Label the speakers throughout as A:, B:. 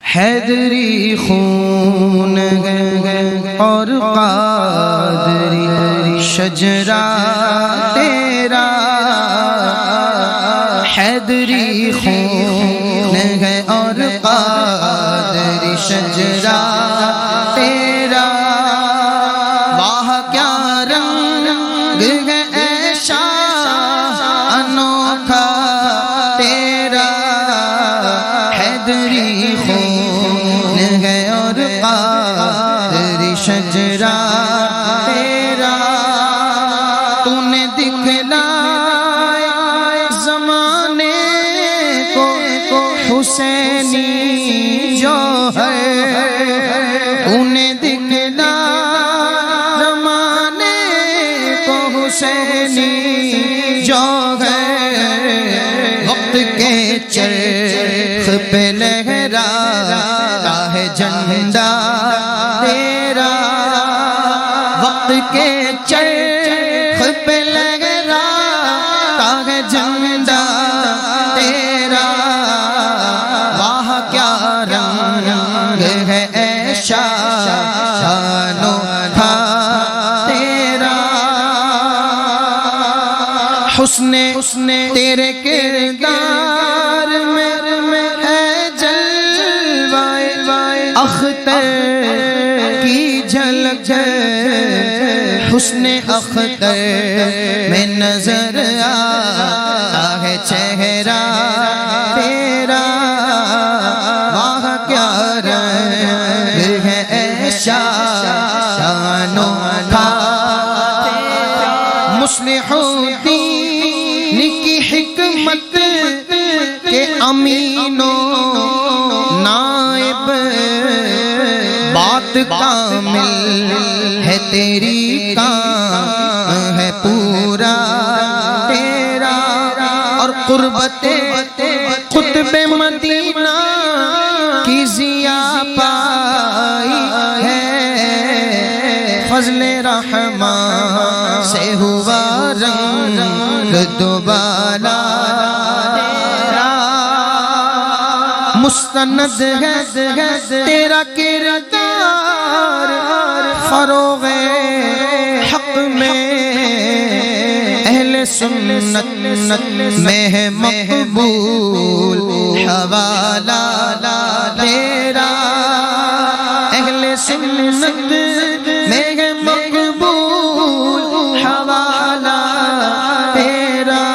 A: حیدری خون ہے اور قادری شجرہ تیرا، حیدری خون ہے اور قادری شجرہ تیرا، واہ کیا رنگ ہے اے شاہ انوکھا تیرا، حیدری خون ہے اور قادری شجرہ تیرا، تو نے دکھلایا زمانے کو حسینی جو ہے، تو نے دکھلایا زمانے کو حسینی جو ہے، وقت کے چرخ پہ لہراتا ہے جھنڈا تیرا، وقت کے چرخ پہ لہراتا ہے جھنڈا تیرا، واہ کیا رنگ ہے اے شاہ انوکھا تیرا، حسن تیرے کردار میں ہے جلوہ اختر کی جھلک، حسن اختر میں نظر آتا ہے چہرہ تیرا، واہ کیا رنگ ہے اے شاہ انوکھا تیرا، مصلح الدین کی حکمت کے امین و نائب، بات کامل ہے تیری، کام ہے پورا تیرا، اور قربت قطب مدینہ کی ضیا پائی ہے، فضل رحمان سے ہوا رنگ دوبالا تیرا، مستند ہے تیرا کردار، فروغ حق میں اہل سنت میں ہے مقبول حوالہ تیرا، اہل سنت میں ہے مقبول حوالہ تیرا،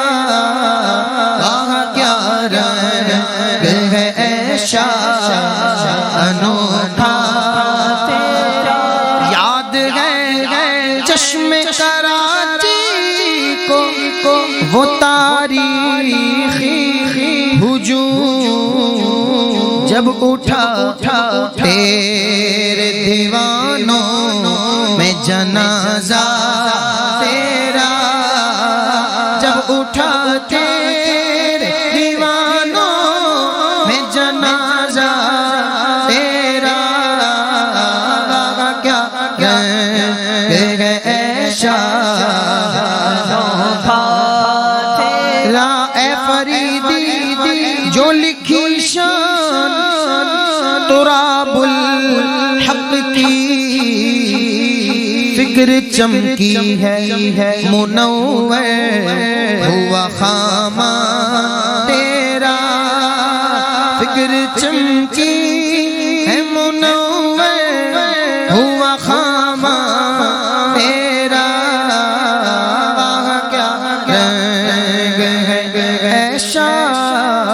A: واہ کیا رنگ ہے اے شاہ انوکھا تیرا، یاد ہے چشم کراچی کو وہ تاریخی ہجوم، جب اٹھا تیرے دیوانوں میں جنازہ تیرا، جب اٹھا تیرے دیوانوں میں جنازہ تیرا، کیا رنگ ہے اے شاہ انوکھا تیرا، اے فریدی جو لکھی شان تراب الحق کی، فکر چمکی ہے منور ہوا خامہ تیرا، فکر چمکی ہے منور ہوا خامہ تیرا، کیا رنگ ہے اے شاہ